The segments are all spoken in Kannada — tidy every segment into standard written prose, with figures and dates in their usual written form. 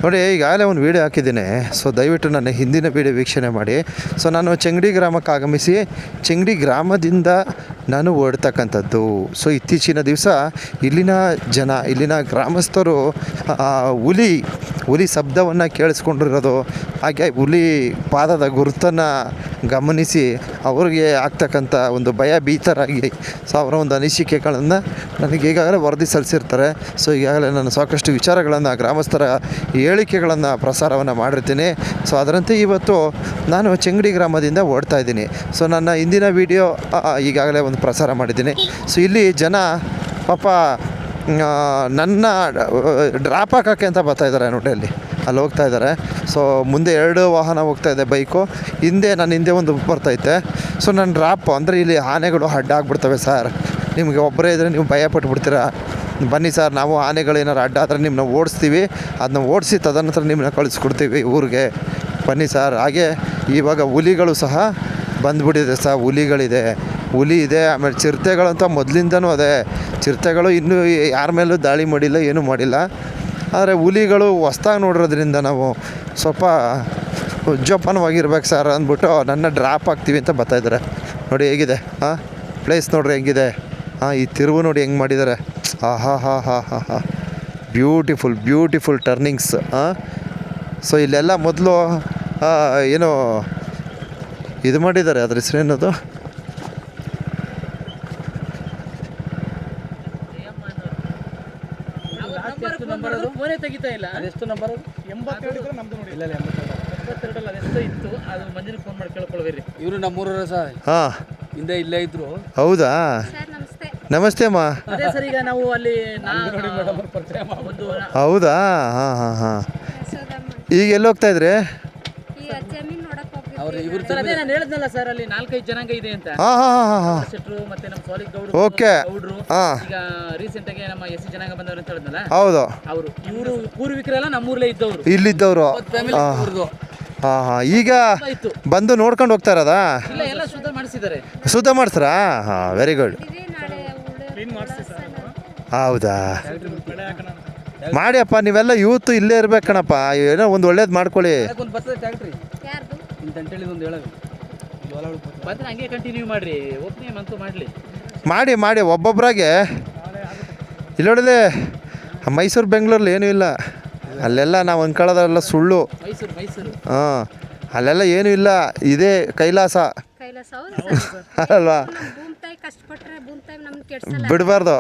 ನೋಡಿ ಈಗಾಗಲೇ ಒಂದು ವೀಡಿಯೋ ಹಾಕಿದ್ದೀನಿ. ಸೊ ದಯವಿಟ್ಟು ನನ್ನ ಹಿಂದಿನ ವೀಡಿಯೋ ವೀಕ್ಷಣೆ ಮಾಡಿ. ಸೊ ನಾನು ಚೆಂಗಡಿ ಗ್ರಾಮಕ್ಕೆ ಆಗಮಿಸಿ ಚೆಂಗಡಿ ಗ್ರಾಮದಿಂದ ನಾನು ಓಡ್ತಕ್ಕಂಥದ್ದು. ಸೊ ಇತ್ತೀಚಿನ ದಿವಸ ಇಲ್ಲಿನ ಜನ, ಇಲ್ಲಿನ ಗ್ರಾಮಸ್ಥರು ಹುಲಿ ಶಬ್ದವನ್ನು ಕೇಳಿಸ್ಕೊಂಡಿರೋದು, ಹಾಗೆ ಹುಲಿ ಪಾದದ ಗುರುತನ್ನು ಗಮನಿಸಿ ಅವ್ರಿಗೆ ಆಗ್ತಕ್ಕಂಥ ಒಂದು ಭಯಭೀತರಾಗಿ ಸೊ ಅವರ ಒಂದು ಅನಿಸಿಕೆಗಳನ್ನು ನನಗೆ ಈಗಾಗಲೇ ವರದಿ ಸಲ್ಲಿಸಿರ್ತಾರೆ. ಸೊ ಈಗಾಗಲೇ ನಾನು ಸಾಕಷ್ಟು ವಿಚಾರಗಳನ್ನು, ಗ್ರಾಮಸ್ಥರ ಹೇಳಿಕೆಗಳನ್ನು ಪ್ರಸಾರವನ್ನು ಮಾಡಿರ್ತೀನಿ. ಸೊ ಅದರಂತೆ ಇವತ್ತು ನಾನು ಚೆಂಗಡಿ ಗ್ರಾಮದಿಂದ ಓಡ್ತಾ ಇದ್ದೀನಿ. ಸೊ ನನ್ನ ಹಿಂದಿನ ವಿಡಿಯೋ ಈಗಾಗಲೇ ಒಂದು ಪ್ರಸಾರ ಮಾಡಿದ್ದೀನಿ. ಸೊ ಇಲ್ಲಿ ಜನ ಪಾಪ ನನ್ನ ಡ್ರಾಪ್ ಹಾಕೋಕ್ಕೆ ಅಂತ ಬರ್ತಾಯಿದ್ದಾರೆ ನೋಡಿ, ಅಲ್ಲಿ ಹೋಗ್ತಾ ಇದ್ದಾರೆ. ಸೊ ಮುಂದೆ 2 ವಾಹನ ಹೋಗ್ತಾಯಿದೆ, ಬೈಕು, ನನ್ನ ಹಿಂದೆ ಒಂದು ಬರ್ತೈತೆ. ಸೊ ನನ್ನ ಡ್ರಾಪ್ ಅಂದರೆ ಇಲ್ಲಿ ಆನೆಗಳು ಅಡ್ಡ ಆಗಿಬಿಡ್ತವೆ ಸರ್, ನಿಮಗೆ ಒಬ್ಬರೇ ಇದ್ದರೆ ನೀವು ಭಯ ಪಟ್ಬಿಡ್ತೀರಾ, ಬನ್ನಿ ಸರ್ ನಾವು ಆನೆಗಳು ಏನಾರು ಅಡ್ಡ ಆದರೆ ನಿಮ್ಮನ್ನ ಓಡಿಸ್ತೀವಿ, ಅದನ್ನ ಓಡಿಸಿ ತದನಂತರ ನಿಮ್ಮನ್ನ ಕಳಿಸ್ಕೊಡ್ತೀವಿ ಊರಿಗೆ, ಬನ್ನಿ ಸರ್. ಹಾಗೆ ಇವಾಗ ಹುಲಿಗಳು ಸಹ ಬಂದುಬಿಟ್ಟಿದೆ ಸರ್, ಹುಲಿ ಇದೆ. ಆಮೇಲೆ ಚಿರತೆಗಳಂತ ಮೊದಲಿಂದನೂ ಅದೇ, ಚಿರತೆಗಳು ಇನ್ನೂ ಯಾರ ಮೇಲೂ ದಾಳಿ ಮಾಡಿಲ್ಲ, ಏನೂ ಮಾಡಿಲ್ಲ. ಆದರೆ ಹುಲಿಗಳು ಹೊಸ್ದಾಗಿ ನೋಡಿರೋದ್ರಿಂದ ನಾವು ಸ್ವಲ್ಪ ಜೋಪಾನವಾಗಿರ್ಬೇಕು ಸರ್ ಅಂದ್ಬಿಟ್ಟು ನನ್ನ ಡ್ರಾಪ್ ಆಗ್ತೀವಿ ಅಂತ ಬರ್ತಾಯಿದ್ದಾರೆ. ನೋಡಿ ಹೇಗಿದೆ ಪ್ಲೇಸ್ ನೋಡ್ರಿ ಹೆಂಗಿದೆ, ಈ ತಿರುವು ನೋಡಿ ಹೆಂಗೆ ಮಾಡಿದ್ದಾರೆ. ಹಾ ಬ್ಯೂಟಿಫುಲ್ ಟರ್ನಿಂಗ್ಸ್. ಸೊ ಇಲ್ಲೆಲ್ಲ ಮೊದಲು ಏನೋ ಇದು ಮಾಡಿದ್ದಾರೆ, ಅದ್ರ ಹೆಸರೇನದು, ಇವರು ನಮ್ಮೂರವರ ಸರ್, ಹಿಂದೆ ಇಲ್ಲೇ ಇದ್ರು. ಹೌದಾ, ನಮಸ್ತೆ ಅಮ್ಮ. ಈಗ ನಾವು ಅಲ್ಲಿ ಹೌದಾ, ಹಾಂ. ಈಗ ಎಲ್ಲಿ ಹೋಗ್ತಾ ಇದ್ರಿ? ನಾನು ಹೇಳಿದ್ನಲ್ಲ ಸರ್, ಅಲ್ಲಿ 4-5 ಜನಾಂಗ ಇದೆ ಅಂತ. ಶೆಟ್ರು ಮತ್ತೆ ನಮ್ಮ ಸಾಲಿಕ್ ಗೌಡ್ರು, ಓಕೆ, ಈಗ ರೀಸೆಂಟ್ ಆಗಿ ನಮ್ಮ ಎಸ್ ಜನಾಂಗ ಬಂದವರು ಅಂತ ಹೇಳಿದ್ನಲ್ಲ, ಹೌದು, ಇವರು ಪೂರ್ವಿಕರೆಲ್ಲ ನಮ್ಮೂರಲ್ಲೇ ಇದ್ದವರು, ಇಲ್ಲಿದ್ದವರು. ಈಗ ಬಂದು ನೋಡ್ಕೊಂಡು ಹೋಗ್ತಾ ಇರೋದಾ? ಎಲ್ಲ ಶುದ್ಧ ಮಾಡಿಸಿದ್ದಾರೆ. ಶುದ್ಧ ಮಾಡಿಸ್ರಾ? Very good. ಹೌದಾ, ಮಾಡಿಯಪ್ಪ, ನೀವೆಲ್ಲ ಯೂತ್ ಇಲ್ಲೇ ಇರ್ಬೇಕಣಪ್ಪ, ಏನೋ ಒಂದು ಒಳ್ಳೇದು ಮಾಡ್ಕೊಳ್ಳಿ. ಮಾಡಿ ಒಬ್ಬೊಬ್ಬರಾಗೆ. ಇಲ್ಲಿ ನೋಡಿದೆ, ಮೈಸೂರು ಬೆಂಗಳೂರಲ್ಲಿ ಏನೂ ಇಲ್ಲ, ಅಲ್ಲೆಲ್ಲ ನಾವು ಅಂದ್ಕೊಳ್ಳೋದೆಲ್ಲ ಸುಳ್ಳು. ಅಲ್ಲೆಲ್ಲ ಏನೂ ಇಲ್ಲ, ಇದೇ ಕೈಲಾಸ ಅಲ್ವಾ, ಬಿಡಬಾರ್ದು.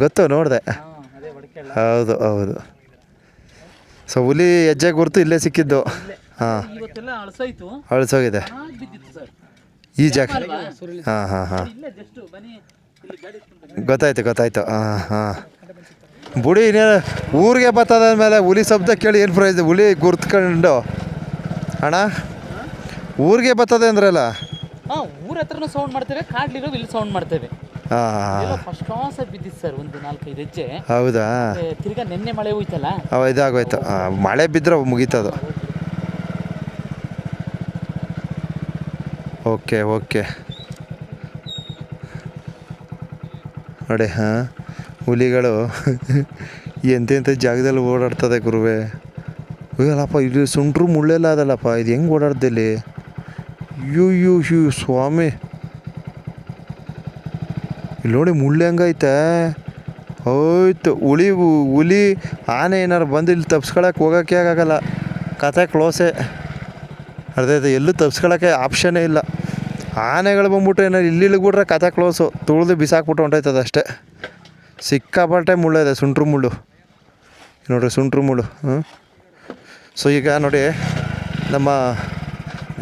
ಗೊತ್ತು, ನೋಡಿದೆ. ಹೌದು. ಸೊ ಹುಲಿ ಹೆಜ್ಜೆ ಗುರುತು ಇಲ್ಲೇ ಸಿಕ್ಕಿದ್ದು. ಅಳಿಸೋಗಿದೆ ಈ ಜಾಗ. ಹಾಂ ಗೊತ್ತಾಯ್ತು. ಬುಡಿ ಊರಿಗೆ ಬರ್ತದ ಮೇಲೆ ಹುಲಿ ಶಬ್ದ ಕೇಳಿ ಏನು ಪ್ರಯೋಜನ? ಹುಲಿ ಗುರ್ತ್ಕೊಂಡು ಅಣ್ಣ ಊರಿಗೆ ಬರ್ತದೆ ಅಂದ್ರಲ್ಲ, ಊರ ಹತ್ರನೂ ಸೌಂಡ್ ಮಾಡ್ತೇವೆ, ಕಾಡ್ಲಿರೋ ಇಲ್ಲಿ ಸೌಂಡ್ ಮಾಡ್ತೇವೆ. ಫಸ್ಟ್ ಕ್ಲಾಸ್ ಬಿದ್ದಿತ್ತು ಸರ್, ಒಂದು 4-5 ಹೆಜ್ಜೆ. ಹೌದಾ, ತಿರ್ಗಾ ನೆನ್ನೆ ಮಳೆ ಹೋಯ್ತಲ್ಲ, ಇದಾಗೋಯ್ತು. ಮಳೆ ಬಿದ್ದರೆ ಮುಗೀತದು. ಓಕೆ ನೋಡಿ, ಹುಲಿಗಳು ಎಂತೆಂಥ ಜಾಗದಲ್ಲಿ ಓಡಾಡ್ತದೆ ಗುರುವೆ. ಅಲ್ಲಪ್ಪ, ಇದು ಸುಂಟ್ರು ಮುಳ್ಳೆಲ್ಲ ಅದಲ್ಲಪ್ಪ, ಇದು ಹೆಂಗೆ ಓಡಾಡ್ದಲ್ಲಿ? ಯು ಸ್ವಾಮಿ, ಇಲ್ಲಿ ನೋಡಿ ಮುಳ್ಳು ಹೆಂಗೈತೆ. ಹೋಯ್ತು ಹುಲಿ ಆನೆ ಏನಾರು ಬಂದು ಇಲ್ಲಿ ತಪ್ಸ್ಕೊಳಕ್ಕೆ ಹೋಗೋಕ್ಕೆ ಆಗೋಲ್ಲ, ಕತೆ ಕ್ಲೋಸೇ. ಅರ್ಧೈತೆ, ಎಲ್ಲೂ ತಪ್ಸ್ಕೊಳಕ್ಕೆ ಆಪ್ಷನ್ನೇ ಇಲ್ಲ. ಆನೆಗಳು ಬಂದ್ಬಿಟ್ಟು ಏನಾರು ಇಲ್ಲಿ ಇಳಿಗ್ಬಿಟ್ರೆ ಕತೆ ಕ್ಲೋಸು, ತುಳಿದು ಬಿಸಾಕ್ಬಿಟ್ಟು ಹೊಂಟೈತದ ಅಷ್ಟೇ. ಸಿಕ್ಕಾಪಟ್ಟೆ ಮುಳ್ಳಿದೆ, ಸುಂಟ್ರು ಮುಳ್ಳು ನೋಡ್ರಿ, ಸುಂಟ್ರು ಮುಳ್ಳು. ಸೊ ಈಗ ನೋಡಿ, ನಮ್ಮ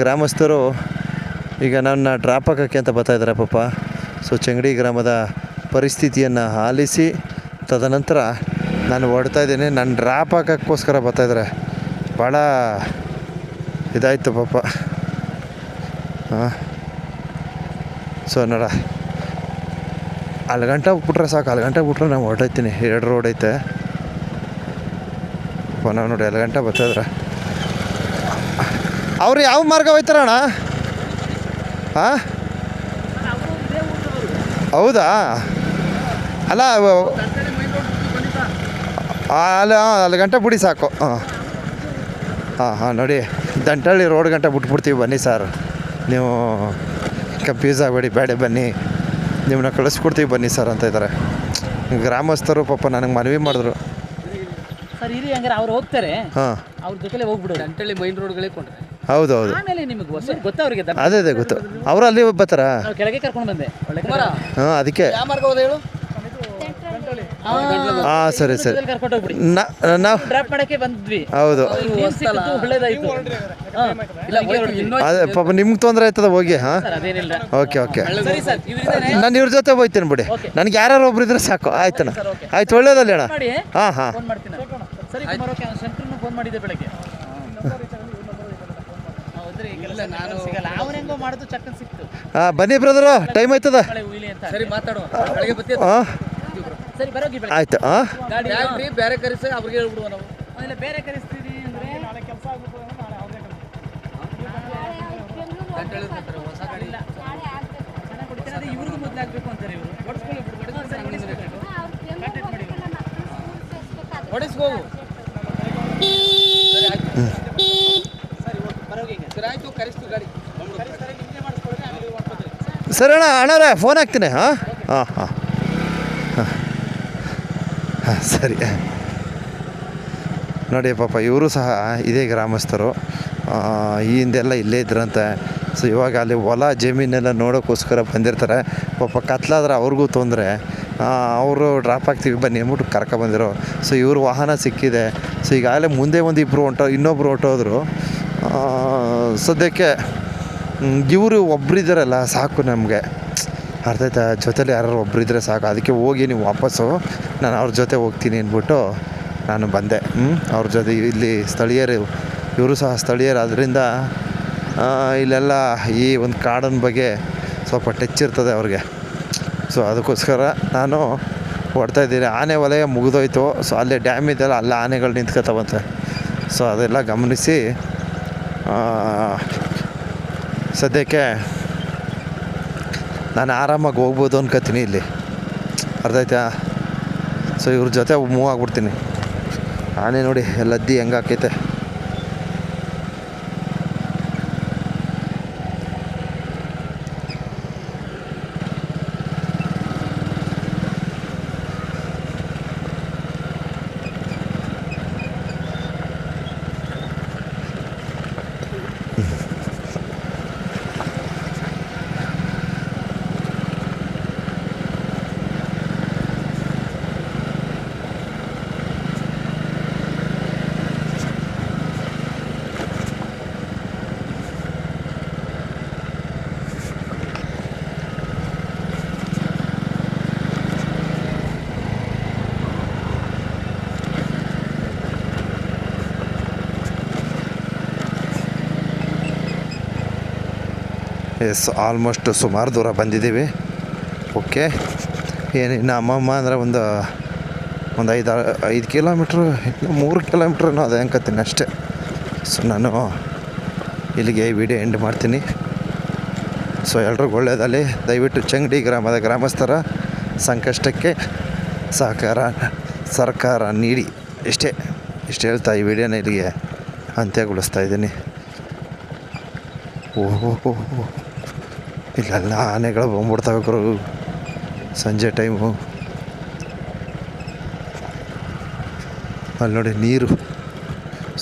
ಗ್ರಾಮಸ್ಥರು ಈಗ ನನ್ನ ಡ್ರಾಪ್ ಹಾಕೋಕ್ಕೆ ಅಂತ ಬರ್ತಾಯಿದ್ದಾರೆ ಪಾಪ. ಸೊ ಚೆಂಗಡಿ ಗ್ರಾಮದ ಪರಿಸ್ಥಿತಿಯನ್ನು ಆಲಿಸಿ ತದನಂತರ ನಾನು ಹೊಡ್ತಾ ಇದ್ದೀನಿ. ನನ್ನ ಡ್ರಾಪ್ ಹಾಕೋಕ್ಕೋಸ್ಕರ ಬರ್ತಾಯಿದ್ದಾರೆ. ಭಾಳ ಇದಾಯಿತು ಪಾಪ. ಸೊ ನೋಡ, ಅಲ್ಲಿ ಗಂಟೆ ಬಿಟ್ರೆ ಸಾಕು, ಅಲ್ಲಿ ಗಂಟೆ ಬಿಟ್ರೆ ನಾನು ಹೊರಟೋಯ್ತೀನಿ. 2 ರೋಡ್ ಐತೆ, ನಾವು ನೋಡಿ 2 ಗಂಟೆ ಬರ್ತಾಯಿದ್ರೆ. ಅವ್ರು ಯಾವ ಮಾರ್ಗ ಹೋಯ್ತಾರಣ್ಣ? ಹೌದಾ, ಅಲ್ಲ ಅಲ್ಲಿ ಗಂಟೆ ಬಿಡಿ ಸಾಕು. ಹಾಂ ಹಾಂ ಹಾಂ ನೋಡಿ, ದಂಟಳ್ಳಿ ರೋಡ್ ಗಂಟೆ ಬಿಟ್ಬಿಡ್ತೀವಿ ಬನ್ನಿ ಸರ್, ನೀವು ಕನ್ಫ್ಯೂಸ್ ಆಗಬೇಡಿ, ಬೇಡ ಬನ್ನಿ, ನಿಮ್ಮನ್ನ ಕಳಿಸ್ಕೊಡ್ತೀವಿ ಬನ್ನಿ ಸರ್ ಅಂತ ಇದ್ದಾರೆ ಗ್ರಾಮಸ್ಥರು. ಪಾಪ ನನಗೆ ಮನವಿ ಮಾಡಿದ್ರು. ಸರ್ ಇರಿ, ಹಂಗಾರೆ ಅವ್ರು ಹೋಗ್ತಾರೆ, ಹಾಂ ಅವ್ರ ಜೊತೆಲೆ ಹೋಗ್ಬಿಡೋದು ಅಂತೇಳಿ ಮೈನ್ ರೋಡ್ಗಳೇ ಕೊಂಡ್ರೆ. ಹೌದು ಹೌದು, ಆಮೇಲೆ ನಿಮಗೆ ಹೊಸ ಗೊತ್ತಾ ಅವ್ರಿಗೆ ಅದೇ ಗೊತ್ತು, ಅವರು ಅಲ್ಲಿ ಬರ್ತಾರಾ? ನಾವು ಕೆಳಗೆ ಕರ್ಕೊಂಡು ಬಂದೆ. ಹಾಂ ಅದಕ್ಕೆ ಯಾವ ಮಾರ್ಗ ಹೋದ ಹೇಳು? ಹಾಂ ಸರಿ ಸರಿ, ಕರ್ಕೊಂಡು ಹೋಗ್ಬಿಡಿ. ನಾವು ಡ್ರಾಪ್ ಮಾಡಕ್ಕೆ ಬಂದ್ವಿ. ಹೌದು ಒಳ್ಳೇದಾಯ್ತು. ಅದೇ ಪಾಪ ನಿಮ್ಗೆ ತೊಂದರೆ ಆಯ್ತದ ಹೋಗಿ. ಹಾಂ ಅದೇನಿಲ್ಲ. ಓಕೆ ಓಕೆ, ಸರಿ ಸರ್, ಇವರಿದ್ದಾರೆ ನಾನು ಇವ್ರ ಜೊತೆ ಹೋಗ್ತೀನಿ ಬಿಡಿ, ನನಗೆ ಯಾರು ಒಬ್ರು ಇದ್ರೆ ಸಾಕು. ಆಯ್ತಣ್ಣ, ಆಯ್ತು, ಒಳ್ಳೇದಲ್ಲ ಅಣ್ಣ. ಮಾಡಿ. ಹಾಂ ಹಾಂ ಫೋನ್ ಮಾಡ್ತೀನಿ. ಸರಿ ಕುಮಾರ್, ಓಕೆ. ಶಂಕರ್ನು ಫೋನ್ ಮಾಡಿದ್ದೆ ಬೆಳಗ್ಗೆ. ಹೌದ್ರಿ, ಕೆಲಸ ನಾನು ಸಿಗಲ್ಲ. ಅವನ ಹೆಂಗೋ ಮಾಡಿದ್ದು ಚಕ್ಕನ್ ಸಿಕ್ತು. ಹಾಂ ಬನ್ನಿ ಬ್ರದರು, ಟೈಮ್ ಆಯ್ತದ. ಸರಿ ಮಾತಾಡುವ, ಬೆಳಗ್ಗೆ ಬರ್ತೀವಿ. ಹಾಂ ಸರಿ ಬರೋಗಿ ಬೆಳಗ್ಗೆ. ಆಯ್ತು. ಹಾಂ ಗಾಡಿ ಬೇರೆ ಕರೆಸಿ ಅವ್ರಿಗೆ ಹೇಳ್ಬಿಡುವ ನಾವು. ಇಲ್ಲ ಬೇರೆ ಕರೆಸ್ತೀವಿ ಅಂದ್ರೆ ನಾಳೆ ಕೆಲಸ ಆಗ್ಬಿಟ್ಟು ನಾಳೆ ಅವ್ರಿಗೆ ಹೊಸ ಗಾಡಿ ಇಲ್ಲ. ಚೆನ್ನಾಗಿ ಕೊಡ್ತೀನಿ, ಅದೇ ಇವ್ರಿಗೂ ಮೊದಲು ಆಗಬೇಕು ಅಂತಾರೆ ಇವರು. ಹೊಡಿಸ್ಕೊಳ್ಳಿ ಹೊಡಿಸ್ಕೋವು. ಸರಿ ಆಯ್ತು, ಕರೆಸ್ತೀವಿ ಗಾಡಿ. ಸರಿ ಅಣ್ಣ, ಅಣ್ಣರೇ ಫೋನ್ ಹಾಕ್ತೀನಿ. ಹಾಂ ಹಾಂ ಹಾಂ ಹಾಂ ಸರಿ. ನೋಡಿ ಪಾಪ ಇವರು ಸಹ ಇದೇ ಗ್ರಾಮಸ್ಥರು, ಈ ಹಿಂದೆಲ್ಲ ಇಲ್ಲೇ ಇದ್ರಂತೆ. ಸೊ ಇವಾಗ ಅಲ್ಲಿ ಹೊಲ ಜಮೀನೆಲ್ಲ ನೋಡೋಕ್ಕೋಸ್ಕರ ಬಂದಿರ್ತಾರೆ. ಪಾಪ ಕತ್ಲಾದ್ರೆ ಅವ್ರಿಗೂ ತೊಂದರೆ, ಅವರು ಡ್ರಾಪ್ ಆಗ್ತೀವಿ ಬನ್ನಿ ಅಂದ್ಬಿಟ್ಟು ಕರ್ಕೊಬಂದಿರೋ. ಸೊ ಇವ್ರ ವಾಹನ ಸಿಕ್ಕಿದೆ. ಸೊ ಈಗಾಗಲೇ ಮುಂದೆ ಒಂದು ಇನ್ನೊಬ್ಬರು ಹೊಂಟೋದ್ರು. ಸದ್ಯಕ್ಕೆ ಇವರು ಒಬ್ಬರಿದ್ದಾರಲ್ಲ ಸಾಕು ನಮಗೆ, ಅರ್ಥ ಆಯ್ತಾ? ಜೊತೆಲಿ ಯಾರು ಒಬ್ಬರಿದ್ರೆ ಸಾಕು. ಅದಕ್ಕೆ ಹೋಗಿ ನೀವು ವಾಪಸ್ಸು, ನಾನು ಅವ್ರ ಜೊತೆ ಹೋಗ್ತೀನಿ ಅಂದ್ಬಿಟ್ಟು ನಾನು ಬಂದೆ. ಅವ್ರ ಜೊತೆ ಇಲ್ಲಿ ಸ್ಥಳೀಯರು, ಇವರು ಸಹ ಸ್ಥಳೀಯರು, ಅದರಿಂದ ಇಲ್ಲೆಲ್ಲ ಈ ಒಂದು ಕಾಡಿನ ಬಗ್ಗೆ ಸ್ವಲ್ಪ ಟಚ್ ಇರ್ತದೆ ಅವ್ರಿಗೆ. ಸೊ ಅದಕ್ಕೋಸ್ಕರ ನಾನು ಹೊಡ್ತಾಯಿದ್ದೀನಿ. ಆನೆ ವಲಯ ಮುಗಿದೋಯ್ತು. ಸೊ ಅಲ್ಲೇ ಡ್ಯಾಮ್ ಇದೆಯಲ್ಲ, ಅಲ್ಲೇ ಆನೆಗಳು ನಿಂತ್ಕೊತಾವಂತೆ. ಸೊ ಅದೆಲ್ಲ ಗಮನಿಸಿ ಸದ್ಯಕ್ಕೆ ನಾನು ಆರಾಮಾಗಿ ಹೋಗ್ಬೋದು ಅನ್ಕೋತೀನಿ ಇಲ್ಲಿ, ಅರ್ಥ ಆಯ್ತಾ? ಸೊ ಇವ್ರ ಜೊತೆ ಮೂವ್ ಆಗಿಬಿಡ್ತೀನಿ. ಆನೆ ನೋಡಿ ಲದ್ದಿ ಹೆಂಗೆ ಹಾಕೈತೆ. ಎಸ್, ಆಲ್ಮೋಸ್ಟ್ ಸುಮಾರು ದೂರ ಬಂದಿದ್ದೀವಿ. ಓಕೆ, ಏನಿನ್ನು ಅಮ್ಮಮ್ಮ ಅಂದರೆ ಒಂದು 5 ಕಿಲೋಮೀಟ್ರು, 3 ಕಿಲೋಮೀಟ್ರೂ ಅದೇ ಅನ್ಕೋತೀನಿ ಅಷ್ಟೇ. ಸೊ ನಾನು ಇಲ್ಲಿಗೆ ಈ ವಿಡಿಯೋ ಎಂಡ್ ಮಾಡ್ತೀನಿ. ಸೊ ಎಲ್ರಿಗೂ ಒಳ್ಳೆಯದಲ್ಲಿ. ದಯವಿಟ್ಟು ಚಂಗಡಿ ಗ್ರಾಮದ ಗ್ರಾಮಸ್ಥರ ಸಂಕಷ್ಟಕ್ಕೆ ಸರ್ಕಾರ ನೀಡಿ. ಇಷ್ಟು ಹೇಳ್ತಾ ಈ ವಿಡಿಯೋನ ಇಲ್ಲಿಗೆ ಅಂತ್ಯಗೊಳಿಸ್ತಾ ಇದ್ದೀನಿ. ಓಹೋ, ಇಲ್ಲೆಲ್ಲ ಆನೆಗಳು ಬಂದ್ಬಿಡ್ತಾವೆ ಗುರು ಸಂಜೆ ಟೈಮು. ಅಲ್ಲಿ ನೋಡಿ ನೀರು.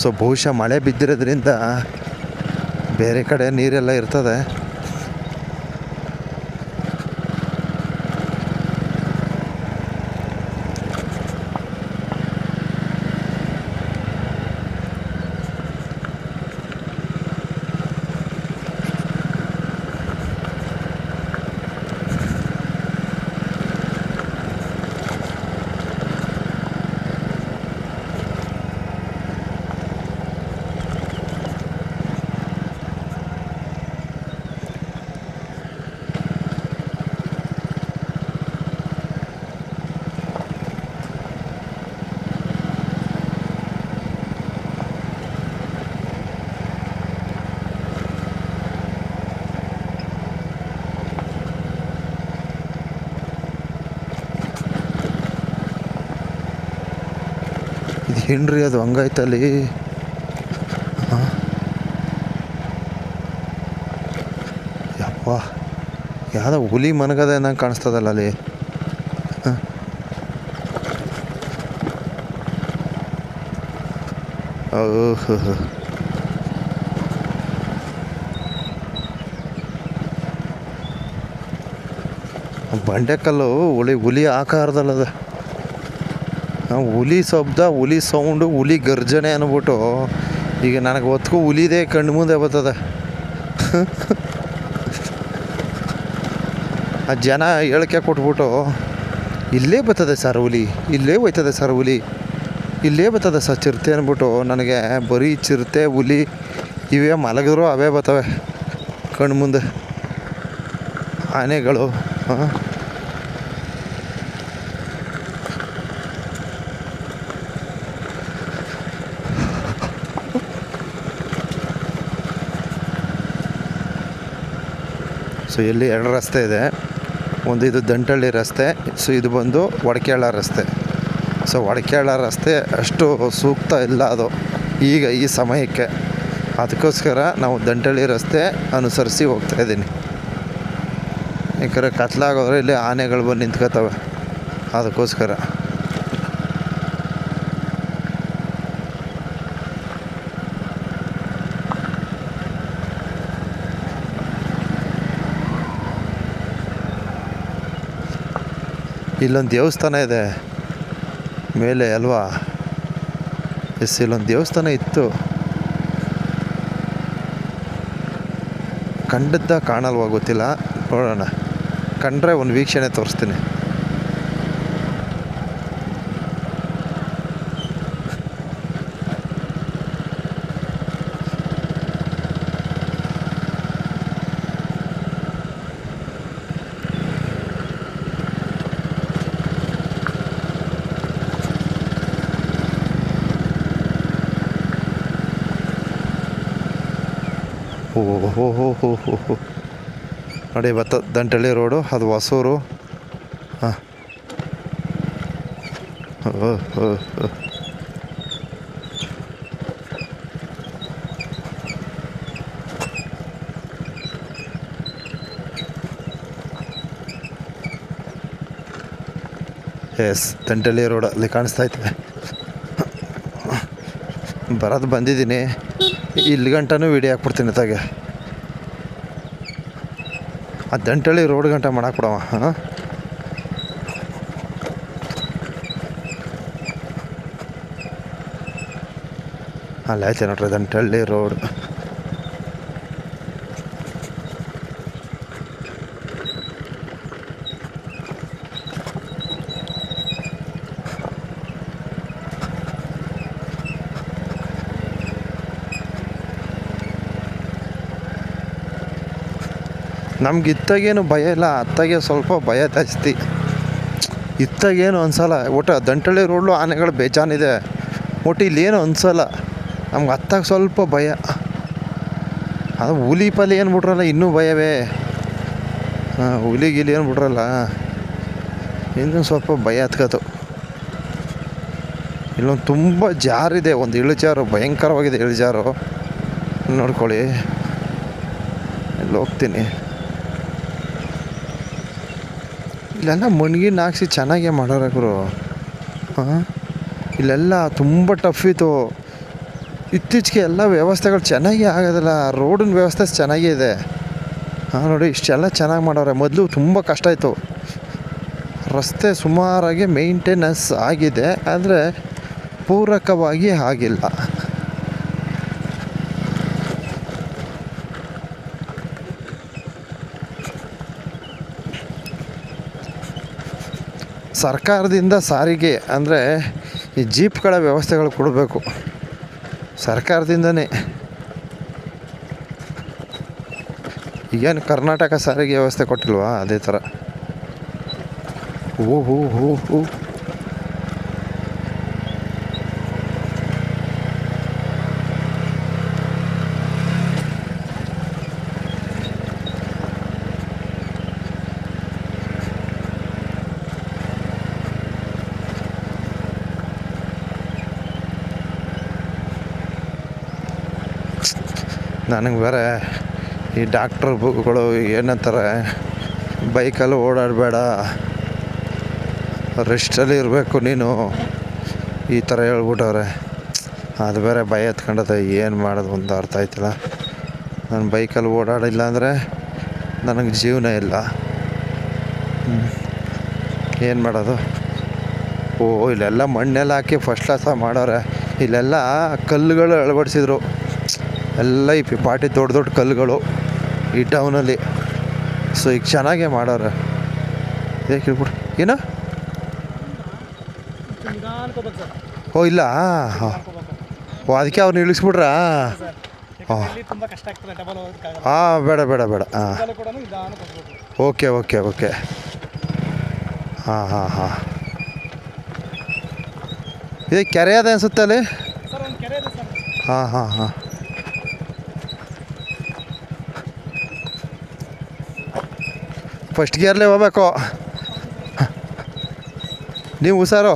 ಸೊ ಬಹುಶಃ ಮಳೆ ಬಿದ್ದಿರೋದ್ರಿಂದ ಬೇರೆ ಕಡೆ ನೀರೆಲ್ಲ ಇರ್ತದೆ. ಇದು ಏನ್ರಿ ಅದು ಹಂಗಾಯ್ತಲ್ಲಿ? ಹಾಂ, ಯಪ್ಪ, ಯಾವುದೋ ಹುಲಿ ಮನಗದೆ ಅನ್ನಂಗೆ ಕಾಣಿಸ್ತದಲ್ಲ ಅಲ್ಲಿ. ಹಾಂ, ಓಹೋ, ಬಂಡೆಕಲ್ಲು ಹುಲಿ ಆಕಾರದಲ್ಲದ. ಹುಲಿ ಶಬ್ದ, ಹುಲಿ ಸೌಂಡು, ಹುಲಿ ಗರ್ಜನೆ ಅಂದ್ಬಿಟ್ಟು ಈಗ ನನಗೆ ಹೊತ್ಕೊ ಹುಲಿದೇ ಕಣ್ಣು ಮುಂದೆ ಬರ್ತದೆ. ಆ ಜನ ಹೇಳಿಕೆ ಕೊಟ್ಬಿಟ್ಟು ಇಲ್ಲೇ ಬರ್ತದೆ ಸರ್ ಹುಲಿ, ಇಲ್ಲೇ ಹೋಯ್ತದೆ ಸರ್ ಹುಲಿ, ಇಲ್ಲೇ ಬರ್ತದೆ ಸರ್ ಚಿರತೆ ಅಂದ್ಬಿಟ್ಟು ನನಗೆ ಬರೀ ಚಿರತೆ ಹುಲಿ ಇವೇ ಮಲಗಿದ್ರು ಅವೇ ಬರ್ತವೆ ಕಣ್ಣು ಮುಂದೆ. ಆನೆಗಳು, ಹಾಂ, ಸೊ ಇಲ್ಲಿ 2 ರಸ್ತೆ ಇದೆ. ಒಂದು ಇದು ದಂಟಳ್ಳಿ ರಸ್ತೆ, ಸೊ ಇದು ಬಂದು ಒಡಕೇಳ ರಸ್ತೆ. ಸೊ ಒಡಕೇಳ ರಸ್ತೆ ಅಷ್ಟು ಸೂಕ್ತ ಇಲ್ಲ ಅದು ಈಗ ಈ ಸಮಯಕ್ಕೆ. ಅದಕ್ಕೋಸ್ಕರ ನಾವು ದಂಟಳ್ಳಿ ರಸ್ತೆ ಅನುಸರಿಸಿ ಹೋಗ್ತಾಯಿದ್ದೀನಿ. ಯಾಕಂದರೆ ಕತ್ಲಾಗೋದ್ರೆ ಇಲ್ಲಿ ಆನೆಗಳು ಬಂದು ನಿಂತ್ಕೋತವೆ, ಅದಕ್ಕೋಸ್ಕರ. ಇಲ್ಲೊಂದು ದೇವಸ್ಥಾನ ಇದೆ ಮೇಲೆ ಅಲ್ವಾ? ಎಸ್, ಇಲ್ಲೊಂದು ದೇವಸ್ಥಾನ ಇತ್ತು. ಕಂಡದ್ದ ಕಾಣಲ್ವಾ ಗೊತ್ತಿಲ್ಲ, ನೋಡೋಣ. ಕಂಡ್ರೆ ಒಂದು ವೀಕ್ಷಣೆ ತೋರಿಸ್ತೀನಿ. ಓಹೋ ನೋಡಿ, ದಂಟಳ್ಳಿ ರೋಡು, ಅದು ಹೊಸೂರು. ಹಾಂ, ಓಹೋ, ಎಸ್, ದಂಟಳ್ಳಿ ರೋಡ್ ಅಲ್ಲಿ ಕಾಣಿಸ್ತೈತೆ. ಬರೋದು ಬಂದಿದ್ದೀನಿ, ಇಲ್ಲಿ ಗಂಟನೂ ವಿಡಿಯೋ ಹಾಕ್ಬಿಡ್ತೀನಿ ತಾಗೆ. ಆ ದಂಟಳ್ಳಿ ರೋಡ್ ಗಂಟ ಮಾಡಾಕ್ಬಿಡವ. ಹಾಂ, ಅಲ್ಲಿ ಆಯ್ತು ನೋಡ್ರಿ ದಂಟಳ್ಳಿ ರೋಡ್. ನಮ್ಗೆ ಇತ್ತಾಗೇನು ಭಯ ಇಲ್ಲ, ಅತ್ತಾಗೆ ಸ್ವಲ್ಪ ಭಯ ಜಾಸ್ತಿ. ಇತ್ತಾಗೇನು ಅನ್ಸಲ್ಲ. ಒಟ್ಟು ದಂಟಳ್ಳಿ ರೋಡ್ಲು ಆನೆಗಳು ಬೇಜಾನಿದೆ, ಒಟ್ಟು ಇಲ್ಲೇನು ಅನ್ಸಲ್ಲ ನಮ್ಗೆ. ಅತ್ತಾಗ ಸ್ವಲ್ಪ ಭಯ. ಅದು ಹುಲಿ ಪಲಿ ಏನು ಬಿಟ್ರಲ್ಲ ಇನ್ನೂ ಭಯವೇ. ಹಾಂ, ಹುಲಿ ಗಿಲಿ ಏನು ಬಿಟ್ರಲ್ಲ ಇನ್ನೂ ಸ್ವಲ್ಪ ಭಯ ಹತ್ಕತ್ತು. ಇಲ್ಲೊಂದು ತುಂಬ ಜಾರಿದೆ, ಒಂದು ಇಳಿಜಾರು, ಭಯಂಕರವಾಗಿದೆ ಇಳಿಜಾರು. ನೋಡ್ಕೊಳ್ಳಿ, ಇಲ್ಲಿ ಹೋಗ್ತೀನಿ. ಇಲ್ಲೆಲ್ಲ ಮಣ್ಗಿನ ಹಾಕ್ಸಿ ಚೆನ್ನಾಗೇ ಮಾಡೋರೆ ಗುರು. ಹಾಂ, ಇಲ್ಲೆಲ್ಲ ತುಂಬ ಟಫ್ ಇತ್ತು. ಇತ್ತೀಚೆಗೆ ಎಲ್ಲ ವ್ಯವಸ್ಥೆಗಳು ಚೆನ್ನಾಗಿ ಆಗೋದಿಲ್ಲ. ರೋಡಿನ ವ್ಯವಸ್ಥೆ ಚೆನ್ನಾಗೇ ಇದೆ. ಹಾಂ, ನೋಡಿ ಇಷ್ಟೆಲ್ಲ ಚೆನ್ನಾಗಿ ಮಾಡೋರೆ. ಮೊದಲು ತುಂಬ ಕಷ್ಟ ಇತ್ತು. ರಸ್ತೆ ಸುಮಾರಾಗಿ ಮೇಂಟೆನೆನ್ಸ್ ಆಗಿದೆ, ಆದರೆ ಪೂರಕವಾಗಿ ಆಗಿಲ್ಲ. ಸರ್ಕಾರದಿಂದ ಸಾರಿಗೆ ಅಂದರೆ ಈ ಜೀಪ್ಗಳ ವ್ಯವಸ್ಥೆಗಳು ಕೊಡಬೇಕು ಸರ್ಕಾರದಿಂದನೇ. ಈಗೇನು ಕರ್ನಾಟಕ ಸಾರಿಗೆ ವ್ಯವಸ್ಥೆ ಕೊಟ್ಟಿಲ್ವಾ, ಅದೇ ಥರ. ಓಹೋ, ನನಗೆ ಬೇರೆ ಈ ಡಾಕ್ಟ್ರುಗಳು ಏನಂತಾರೆ, ಬೈಕಲ್ಲಿ ಓಡಾಡಬೇಡ, ರೆಸ್ಟಲ್ಲಿ ಇರಬೇಕು ನೀನು, ಈ ಥರ ಹೇಳ್ಬಿಟ್ಟವ್ರೆ. ಅದು ಬೇರೆ ಭಯ ಎತ್ಕೊಂಡದೆ, ಏನು ಮಾಡೋದು ಒಂದು ಅರ್ಥ ಆಯ್ತಿಲ್ಲ. ನಾನು ಬೈಕಲ್ಲಿ ಓಡಾಡಿಲ್ಲ ಅಂದರೆ ನನಗೆ ಜೀವನ ಇಲ್ಲ. ಏನು ಮಾಡೋದು? ಇಲ್ಲೆಲ್ಲ ಮಣ್ಣೆಲ್ಲ ಹಾಕಿ ಫಸ್ಟ್ ಕ್ಲಾಸ ಮಾಡೋರೆ. ಇಲ್ಲೆಲ್ಲ ಕಲ್ಲುಗಳು ಅಳವಡಿಸಿದ್ರು, ಎಲ್ಲ ಈ ಪಾಟಿ ದೊಡ್ಡ ದೊಡ್ಡ ಕಲ್ಲುಗಳು ಈ ಟೌನಲ್ಲಿ. ಸೊ ಈಗ ಚೆನ್ನಾಗೇ ಮಾಡೋರೆ. ಏಕೆ ಹೇಳ್ಬಿಡು ಏನು? ಇಲ್ಲ ಅದಕ್ಕೆ ಅವ್ರನ್ನ ಇಳಿಸ್ಬಿಟ್ರಾ? ಬೇಡ ಬೇಡ ಬೇಡ. Okay okay okay. ಹಾಂ. ಇದು ಕೆರೆ ಅದ ಅನ್ಸುತ್ತೆ ಅಲ್ಲಿ. ಹಾಂ. ಫಸ್ಟ್ ಗೇರ್ಲೇ ಹೋಗ್ಬೇಕು. ನೀವು ಹುಷಾರು,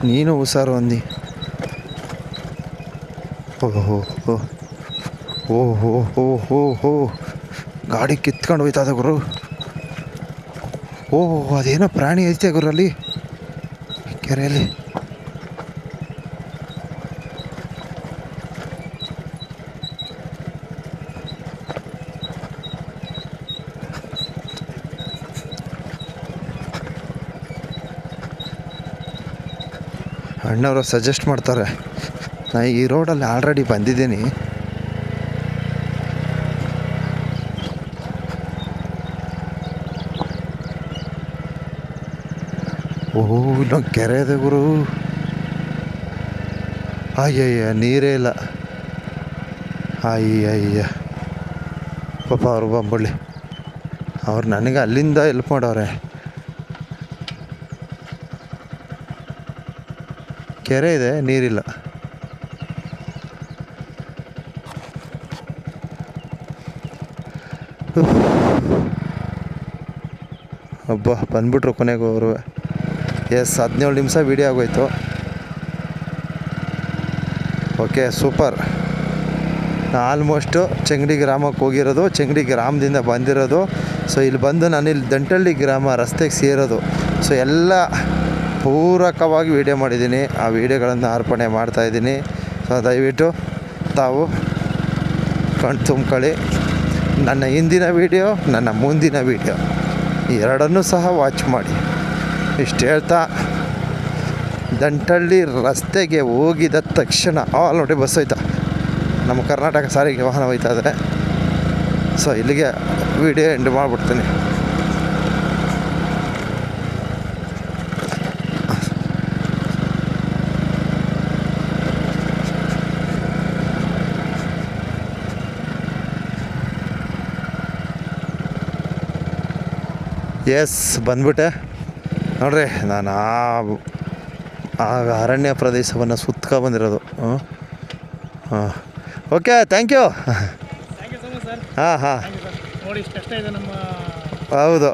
ನೀನು ಹುಷಾರು ಅಂದು. ಓಹೋ ಗಾಡಿ ಕಿತ್ಕೊಂಡು ಹೋಯ್ತದ ಗುರು. ಅದೇನೋ ಪ್ರಾಣಿ ಐತೆ ಗುರು ಅಲ್ಲಿ ಕೆರೆಯಲ್ಲಿ. ಅಣ್ಣವರು ಸಜೆಸ್ಟ್ ಮಾಡ್ತಾರೆ. ನಾನು ಈ ರೋಡಲ್ಲಿ ಆಲ್ರೆಡಿ ಬಂದಿದ್ದೀನಿ. ಇಲ್ಲೊಂದು ಕೆರೆ ಇದೆ ಗುರು. ಅಯ್ಯಯ್ಯ ನೀರೇ ಇಲ್ಲ. ಅಯ್ಯಯ್ಯ ಪಾಪ ಅವ್ರು ಬಂಬಳ್ಳಿ ಅವ್ರು ನನಗೆ ಅಲ್ಲಿಂದ ಹೆಲ್ಪ್ ಮಾಡವ್ರೆ. ಕೆರೆ ಇದೆ, ನೀರಿಲ್ಲ. ಅಬ್ಬಾ ಬಂದ್ಬಿಟ್ರು ಕೊನೆಗೂ ಅವರು. 17 ನಿಮಿಷ ವೀಡಿಯೋ ಆಗೋಯ್ತು. Okay super. ಆಲ್ಮೋಸ್ಟು ಚೆಂಗಡಿ ಗ್ರಾಮಕ್ಕೆ ಹೋಗಿರೋದು, ಚೆಂಗಡಿ ಗ್ರಾಮದಿಂದ ಬಂದಿರೋದು. ಸೊ ಇಲ್ಲಿ ಬಂದು ನಾನಿಲ್ಲಿ ದಂಟಳ್ಳಿ ಗ್ರಾಮ ರಸ್ತೆಗೆ ಸೇರೋದು. ಸೊ ಎಲ್ಲ ಪೂರಕವಾಗಿ ವೀಡಿಯೋ ಮಾಡಿದ್ದೀನಿ. ಆ ವೀಡಿಯೋಗಳನ್ನು ಅರ್ಪಣೆ ಮಾಡ್ತಾಯಿದ್ದೀನಿ. ಸೊ ದಯವಿಟ್ಟು ತಾವು ಕಣ್ಣು ತುಂಬ್ಕೊಳ್ಳಿ. ನನ್ನ ಹಿಂದಿನ ವೀಡಿಯೋ, ನನ್ನ ಮುಂದಿನ ವೀಡಿಯೋ ಎರಡನ್ನೂ ಸಹ ವಾಚ್ ಮಾಡಿ. ಇಷ್ಟು ಹೇಳ್ತಾ ದಂಟಳ್ಳಿ ರಸ್ತೆಗೆ ಹೋಗಿದ ತಕ್ಷಣ ನೋಡಿ ಬಸ್ ಹೋಯ್ತಾ, ನಮ್ಮ ಕರ್ನಾಟಕ ಸಾರಿಗೆ ವಾಹನ ಹೋಯ್ತಾ ಇದ್ದಾರೆ. ಸೊ ಇಲ್ಲಿಗೆ ವೀಡಿಯೋ ಎಂಡ್ ಮಾಡಿಬಿಡ್ತೀನಿ. ಬಂದ್ಬಿಟ್ಟೆ ನೋಡ್ರಿ. ನಾನು ಆ ಅರಣ್ಯ ಪ್ರದೇಶವನ್ನು ಬಂದಿರೋದು. Okay thank you. ಹಾಂ ಹೌದು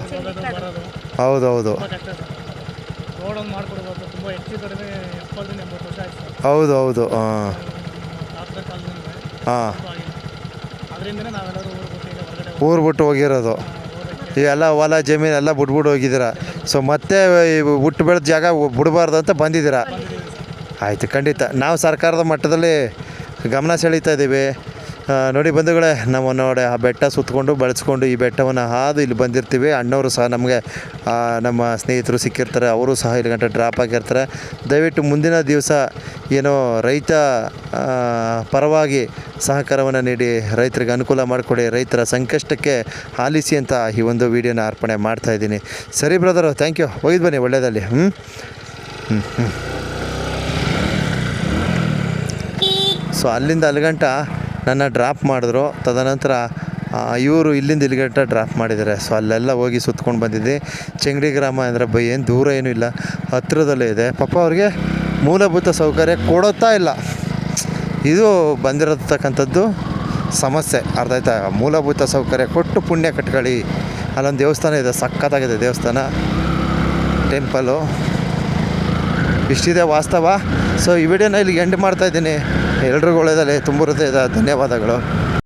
ಊರು ಬಿಟ್ಟು ಹೋಗಿರೋದು. ಎಲ್ಲ ಹೊಲ ಜಮೀನೆಲ್ಲ ಬಿಟ್ಬಿಟ್ಟು ಹೋಗಿದ್ದೀರ. ಸೊ ಮತ್ತೆ ಹುಟ್ಟು ಬೆಳೆದ ಜಾಗ ಬಿಡಬಾರ್ದು ಅಂತ ಬಂದಿದ್ದೀರ. ಆಯಿತು, ಖಂಡಿತ ನಾವು ಸರ್ಕಾರದ ಮಟ್ಟದಲ್ಲಿ ಗಮನ ಸೆಳೀತಾ ಇದ್ದೀವಿ. ನೋಡಿ ಬಂಧುಗಳೇ, ನಾವು ನೋಡಿ ಆ ಬೆಟ್ಟ ಸುತ್ತಕೊಂಡು ಬಳಸ್ಕೊಂಡು ಈ ಬೆಟ್ಟವನ್ನು ಹಾದು ಇಲ್ಲಿ ಬಂದಿರ್ತೀವಿ. ಅಣ್ಣವರು ಸಹ ನಮಗೆ ನಮ್ಮ ಸ್ನೇಹಿತರು ಸಿಕ್ಕಿರ್ತಾರೆ, ಅವರು ಸಹ ಇಲ್ಲಿ ಗಂಟೆ ಡ್ರಾಪ್ ಆಗಿರ್ತಾರೆ. ದಯವಿಟ್ಟು ಮುಂದಿನ ದಿವಸ ಏನೋ ರೈತ ಪರವಾಗಿ ಸಹಕಾರವನ್ನು ನೀಡಿ ರೈತರಿಗೆ ಅನುಕೂಲ ಮಾಡಿಕೊಡಿ, ರೈತರ ಸಂಕಷ್ಟಕ್ಕೆ ಆಲಿಸಿ ಅಂತ ಈ ಒಂದು ವೀಡಿಯೋನ ಅರ್ಪಣೆ ಮಾಡ್ತಾಯಿದ್ದೀನಿ. ಸರಿ ಬ್ರದರು, ಥ್ಯಾಂಕ್ ಯು. ಹೋಗಿದ್ದು ಬನ್ನಿ ಒಳ್ಳೆಯದಲ್ಲಿ. ಸೊ ಅಲ್ಲಿಂದ ಅಲ್ಲಿಗಂಟ ನನ್ನ ಡ್ರಾಪ್ ಮಾಡಿದ್ರು. ತದನಂತರ ಇವರು ಇಲ್ಲಿಂದ ಇಲ್ಲಿಗಂಟ ಡ್ರಾಪ್ ಮಾಡಿದ್ದಾರೆ. ಸೊ ಅಲ್ಲೆಲ್ಲ ಹೋಗಿ ಸುತ್ಕೊಂಡು ಬಂದಿದ್ದೆ. ಚೆಂಗಡಿ ಗ್ರಾಮ ಅಂದರೆ ಏನು ದೂರ ಏನೂ ಇಲ್ಲ, ಹತ್ತಿರದಲ್ಲೇ ಇದೆ. ಪಾಪ ಅವ್ರಿಗೆ ಮೂಲಭೂತ ಸೌಕರ್ಯ ಕೊಡುತ್ತಾ ಇಲ್ಲ. ಇದು ಬಂದಿರತಕ್ಕಂಥದ್ದು ಸಮಸ್ಯೆ, ಅರ್ಥ ಆಯ್ತಾ? ಮೂಲಭೂತ ಸೌಕರ್ಯ ಕೊಟ್ಟು ಪುಣ್ಯ ಕಟ್ಕೊಳ್ಳಿ. ಅಲ್ಲೊಂದು ದೇವಸ್ಥಾನ ಇದೆ, ಸಖತ್ತಾಗಿದೆ ದೇವಸ್ಥಾನ, ಟೆಂಪಲು. ಇಷ್ಟಿದೆ ವಾಸ್ತವ. ಸೊ ಈ ವಿಡಿಯೋನ ಇಲ್ಲಿಗೆ ಎಂಡ್ ಮಾಡ್ತಾಯಿದ್ದೀನಿ. ಎಲ್ರಿಗೂ ಒಳ್ಳೆಯದಲ್ಲಿ ತುಂಬ ಹೃದಯದ ಧನ್ಯವಾದಗಳು.